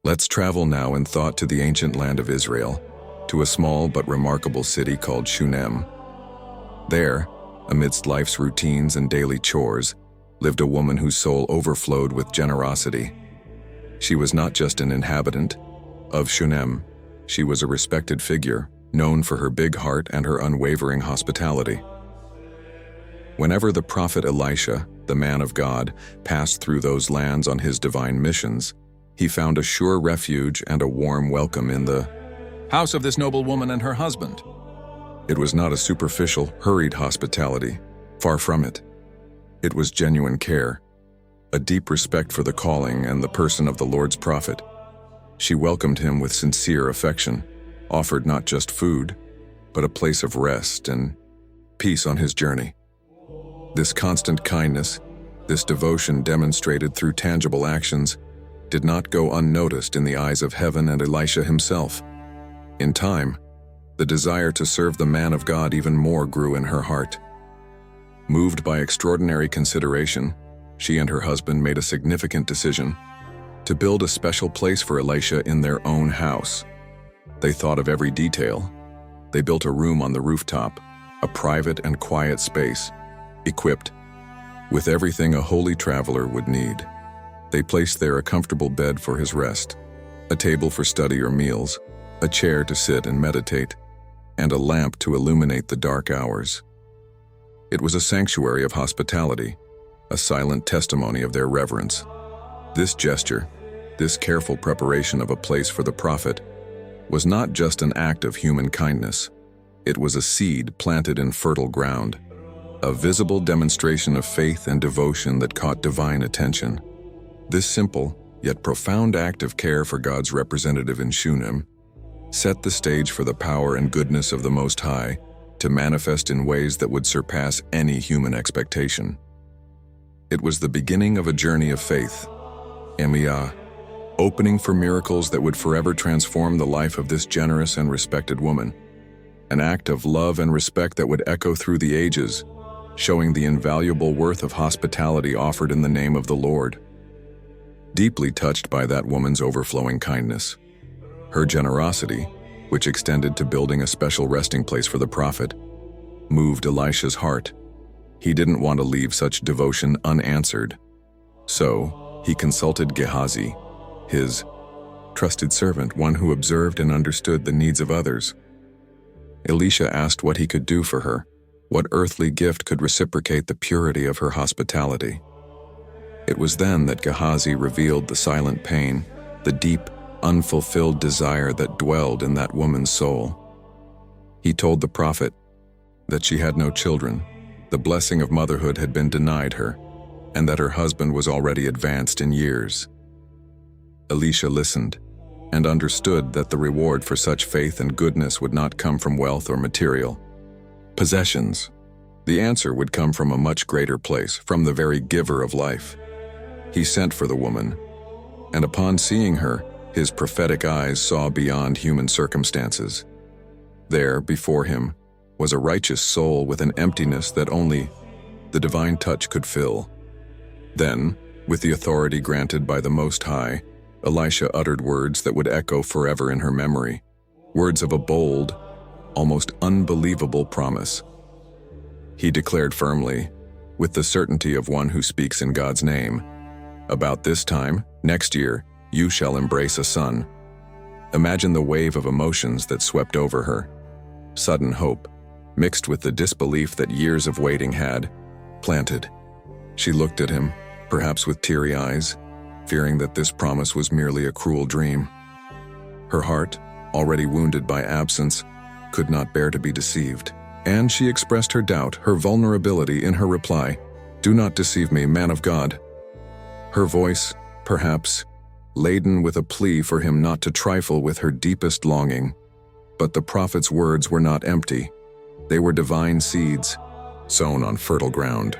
Let's travel now in thought to the ancient land of Israel, to a small but remarkable city called Shunem. There, amidst life's routines and daily chores, lived a woman whose soul overflowed with generosity. She was not just an inhabitant of Shunem. She was a respected figure, known for her big heart and her unwavering hospitality. Whenever the prophet Elisha, the man of God, passed through those lands on his divine missions, he found a sure refuge and a warm welcome in the house of this noble woman and her husband. It was not a superficial, hurried hospitality. Far from it. It was genuine care, a deep respect for the calling and the person of the Lord's prophet. She welcomed him with sincere affection, offered not just food, but a place of rest and peace on his journey. This constant kindness, this devotion demonstrated through tangible actions, did not go unnoticed in the eyes of heaven and Elisha himself. In time, the desire to serve the man of God even more grew in her heart. Moved by extraordinary consideration, she and her husband made a significant decision to build a special place for Elisha in their own house. They thought of every detail. They built a room on the rooftop, a private and quiet space, equipped with everything a holy traveler would need. They placed there a comfortable bed for his rest, a table for study or meals, a chair to sit and meditate, and a lamp to illuminate the dark hours. It was a sanctuary of hospitality, a silent testimony of their reverence. This gesture, this careful preparation of a place for the prophet, was not just an act of human kindness. It was a seed planted in fertile ground, a visible demonstration of faith and devotion that caught divine attention. This simple, yet profound act of care for God's representative in Shunem set the stage for the power and goodness of the Most High to manifest in ways that would surpass any human expectation. It was the beginning of a journey of faith, Emiyah, opening for miracles that would forever transform the life of this generous and respected woman. An act of love and respect that would echo through the ages, showing the invaluable worth of hospitality offered in the name of the Lord. Deeply touched by that woman's overflowing kindness, her generosity, which extended to building a special resting place for the prophet, moved Elisha's heart. He didn't want to leave such devotion unanswered. So, he consulted Gehazi, his trusted servant, one who observed and understood the needs of others. Elisha asked what he could do for her, what earthly gift could reciprocate the purity of her hospitality. It was then that Gehazi revealed the silent pain, the deep, unfulfilled desire that dwelled in that woman's soul. He told the prophet that she had no children, the blessing of motherhood had been denied her, and that her husband was already advanced in years. Elisha listened and understood that the reward for such faith and goodness would not come from wealth or material possessions. The answer would come from a much greater place, from the very giver of life. He sent for the woman, and upon seeing her, his prophetic eyes saw beyond human circumstances. There, before him, was a righteous soul with an emptiness that only the divine touch could fill. Then, with the authority granted by the Most High, Elisha uttered words that would echo forever in her memory, words of a bold, almost unbelievable promise. He declared firmly, with the certainty of one who speaks in God's name, "About this time, next year, you shall embrace a son." Imagine the wave of emotions that swept over her. Sudden hope, mixed with the disbelief that years of waiting had planted. She looked at him, perhaps with teary eyes, fearing that this promise was merely a cruel dream. Her heart, already wounded by absence, could not bear to be deceived, and she expressed her doubt, her vulnerability in her reply, "Do not deceive me, man of God." Her voice, perhaps, laden with a plea for him not to trifle with her deepest longing. But the prophet's words were not empty. They were divine seeds, sown on fertile ground.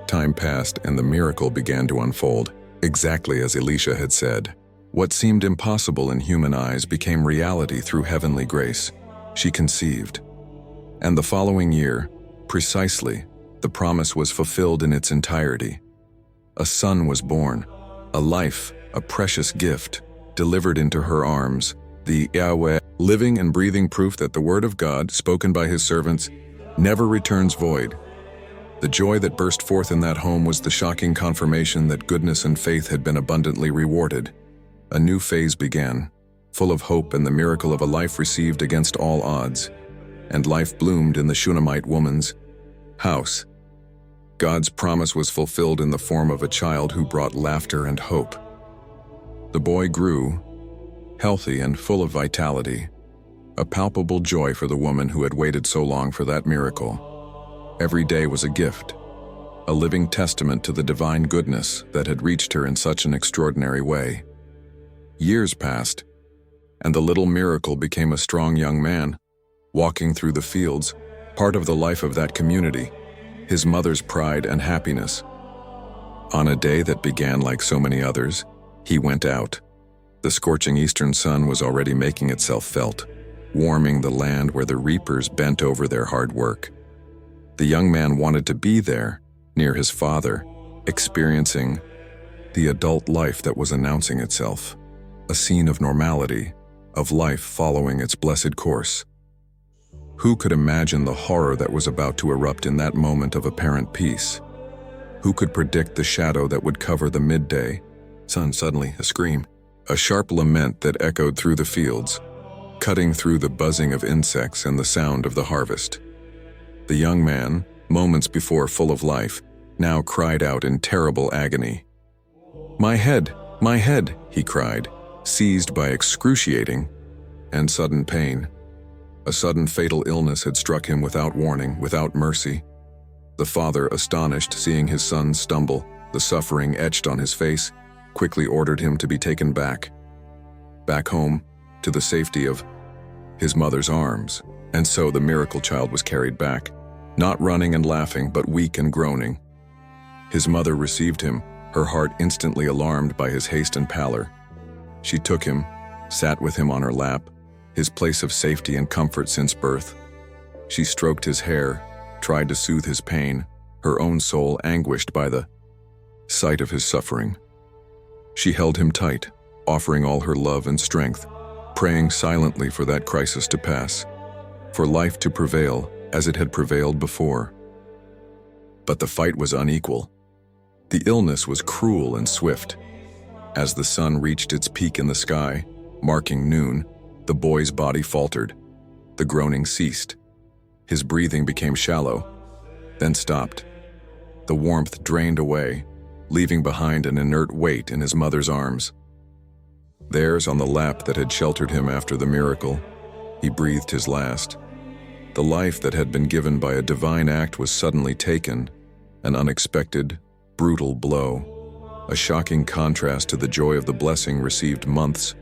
Time passed and the miracle began to unfold, exactly as Elisha had said. What seemed impossible in human eyes became reality through heavenly grace. She conceived. And the following year, precisely, the promise was fulfilled in its entirety. A son was born, a life, a precious gift, delivered into her arms, the Yahweh, living and breathing proof that the word of God, spoken by his servants, never returns void. The joy that burst forth in that home was the shocking confirmation that goodness and faith had been abundantly rewarded. A new phase began, full of hope and the miracle of a life received against all odds. And life bloomed in the Shunammite woman's house. God's promise was fulfilled in the form of a child who brought laughter and hope. The boy grew, healthy and full of vitality, a palpable joy for the woman who had waited so long for that miracle. Every day was a gift, a living testament to the divine goodness that had reached her in such an extraordinary way. Years passed, and the little miracle became a strong young man, walking through the fields, part of the life of that community, his mother's pride and happiness. On a day that began like so many others, he went out. The scorching eastern sun was already making itself felt, warming the land where the reapers bent over their hard work. The young man wanted to be there, near his father, experiencing the adult life that was announcing itself, a scene of normality, of life following its blessed course. Who could imagine the horror that was about to erupt in that moment of apparent peace? Who could predict the shadow that would cover the midday sun? Suddenly, a scream, a sharp lament that echoed through the fields, cutting through the buzzing of insects and the sound of the harvest. The young man, moments before full of life, now cried out in terrible agony. My head, he cried, seized by excruciating and sudden pain. A sudden fatal illness had struck him without warning, without mercy. The father, astonished, seeing his son stumble, the suffering etched on his face, quickly ordered him to be taken back home, to the safety of his mother's arms. And so the miracle child was carried back, not running and laughing, but weak and groaning. His mother received him, her heart instantly alarmed by his haste and pallor. She took him, sat with him on her lap, his place of safety and comfort since birth. She stroked his hair, tried to soothe his pain, her own soul anguished by the sight of his suffering. She held him tight, offering all her love and strength, praying silently for that crisis to pass, for life to prevail as it had prevailed before. But the fight was unequal. The illness was cruel and swift. As the sun reached its peak in the sky, marking noon, the boy's body faltered. The groaning ceased. His breathing became shallow, then stopped. The warmth drained away, leaving behind an inert weight in his mother's arms. Theirs on the lap that had sheltered him after the miracle, he breathed his last. The life that had been given by a divine act was suddenly taken, an unexpected, brutal blow, a shocking contrast to the joy of the blessing received months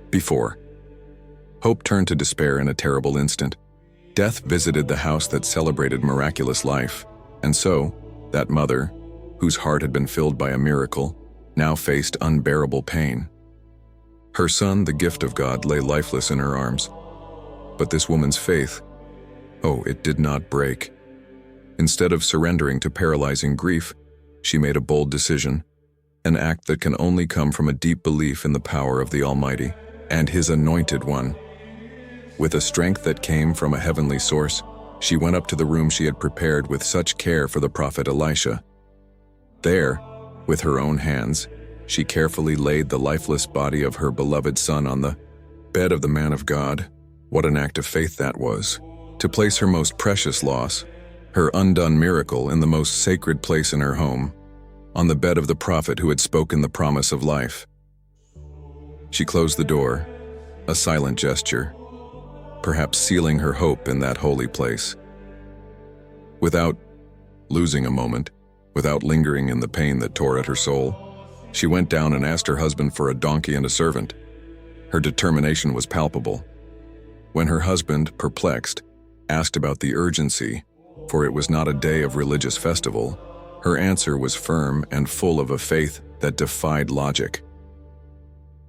before. Hope turned to despair in a terrible instant. Death visited the house that celebrated miraculous life, and so, that mother, whose heart had been filled by a miracle, now faced unbearable pain. Her son, the gift of God, lay lifeless in her arms. But this woman's faith, it did not break. Instead of surrendering to paralyzing grief, she made a bold decision, an act that can only come from a deep belief in the power of the Almighty and His Anointed One. With a strength that came from a heavenly source, she went up to the room she had prepared with such care for the prophet Elisha. There, with her own hands, she carefully laid the lifeless body of her beloved son on the bed of the man of God. What an act of faith that was, to place her most precious loss, her undone miracle, in the most sacred place in her home, on the bed of the prophet who had spoken the promise of life. She closed the door, a silent gesture, perhaps sealing her hope in that holy place. Without losing a moment, without lingering in the pain that tore at her soul, she went down and asked her husband for a donkey and a servant. Her determination was palpable. When her husband, perplexed, asked about the urgency, for it was not a day of religious festival, her answer was firm and full of a faith that defied logic.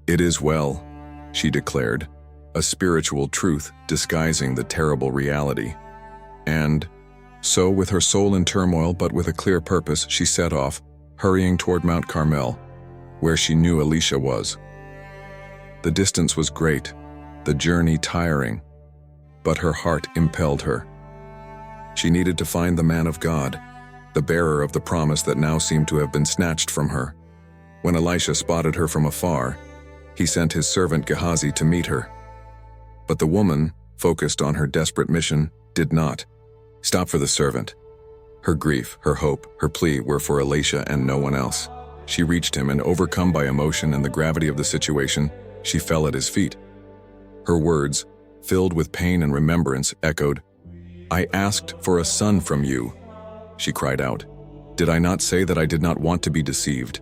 "It is well," she declared, a spiritual truth disguising the terrible reality. And so, with her soul in turmoil but with a clear purpose, she set off, hurrying toward Mount Carmel, where she knew Elisha was. The distance was great, the journey tiring, but her heart impelled her. She needed to find the man of God, the bearer of the promise that now seemed to have been snatched from her. When Elisha spotted her from afar, he sent his servant Gehazi to meet her. But the woman, focused on her desperate mission, did not stop for the servant. Her grief, her hope, her plea were for Elisha and no one else. She reached him, and overcome by emotion and the gravity of the situation, she fell at his feet. Her words, filled with pain and remembrance, echoed, "I asked for a son from you," she cried out. "Did I not say that I did not want to be deceived?"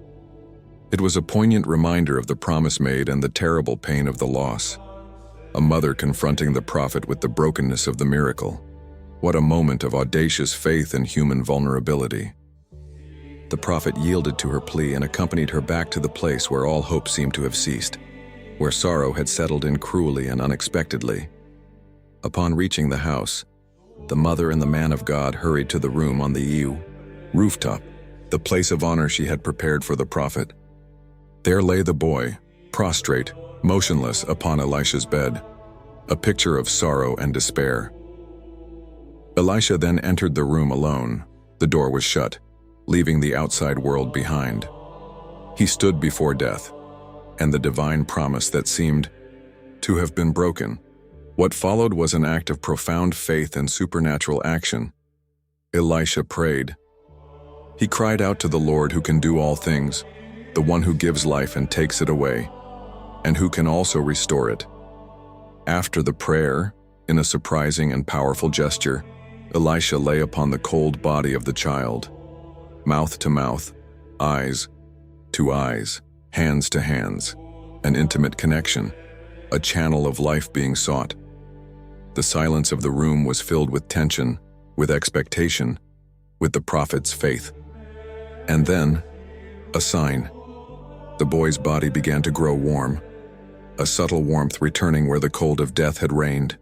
It was a poignant reminder of the promise made and the terrible pain of the loss. A mother confronting the prophet with the brokenness of the miracle. What a moment of audacious faith and human vulnerability. The prophet yielded to her plea and accompanied her back to the place where all hope seemed to have ceased, where sorrow had settled in cruelly and unexpectedly. Upon reaching the house, the mother and the man of God hurried to the room on the rooftop, the place of honor she had prepared for the prophet. There lay the boy, prostrate, motionless upon Elisha's bed, a picture of sorrow and despair. Elisha then entered the room alone. The door was shut, leaving the outside world behind. He stood before death, and the divine promise that seemed to have been broken. What followed was an act of profound faith and supernatural action. Elisha prayed. He cried out to the Lord who can do all things, the one who gives life and takes it away, and who can also restore it. After the prayer, in a surprising and powerful gesture, Elisha lay upon the cold body of the child. Mouth to mouth, eyes to eyes, hands to hands, an intimate connection, a channel of life being sought. The silence of the room was filled with tension, with expectation, with the prophet's faith. And then, a sign. The boy's body began to grow warm, a subtle warmth returning where the cold of death had reigned.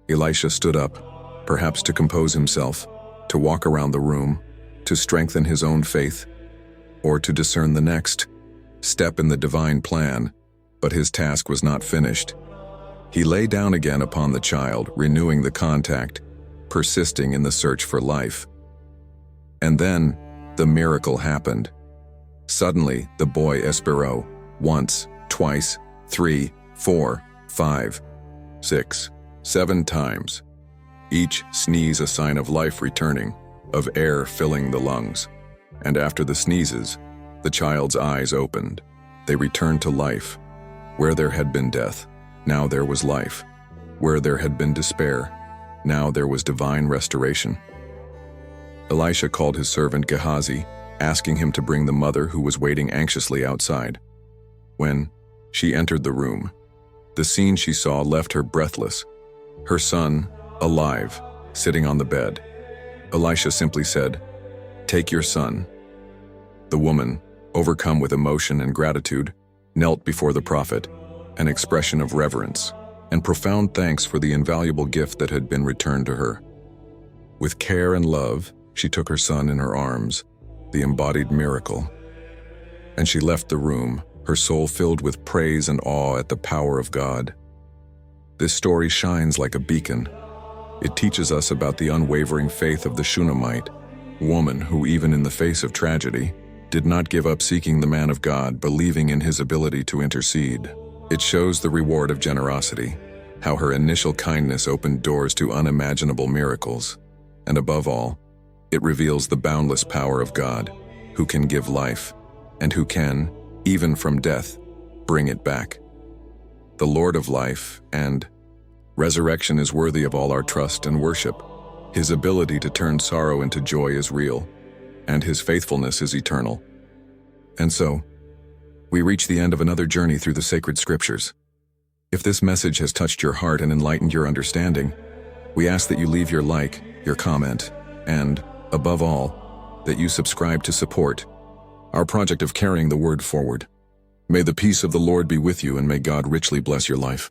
Elisha stood up, perhaps to compose himself, to walk around the room, to strengthen his own faith, or to discern the next step in the divine plan, but his task was not finished. He lay down again upon the child, renewing the contact, persisting in the search for life. And then, the miracle happened. Suddenly, the boy expiró, once, twice, 3, 4, 5, 6, 7 times. Each sneeze a sign of life returning, of air filling the lungs. And after the sneezes, the child's eyes opened. They returned to life. Where there had been death, now there was life. Where there had been despair, now there was divine restoration. Elisha called his servant Gehazi, asking him to bring the mother who was waiting anxiously outside. When she entered the room, the scene she saw left her breathless. Her son, alive, sitting on the bed. Elisha simply said, "Take your son." The woman, overcome with emotion and gratitude, knelt before the prophet, an expression of reverence and profound thanks for the invaluable gift that had been returned to her. With care and love, she took her son in her arms, the embodied miracle. And she left the room, her soul filled with praise and awe at the power of God. This story shines like a beacon. It teaches us about the unwavering faith of the Shunammite, woman who, even in the face of tragedy, did not give up seeking the man of God, believing in his ability to intercede. It shows the reward of generosity, how her initial kindness opened doors to unimaginable miracles. And above all, it reveals the boundless power of God, who can give life, and who can, even from death, bring it back. The Lord of life and resurrection is worthy of all our trust and worship. His ability to turn sorrow into joy is real, and his faithfulness is eternal. And so, we reach the end of another journey through the sacred scriptures. If this message has touched your heart and enlightened your understanding, we ask that you leave your like, your comment, and, above all, that you subscribe to support our project of carrying the word forward. May the peace of the Lord be with you, and may God richly bless your life.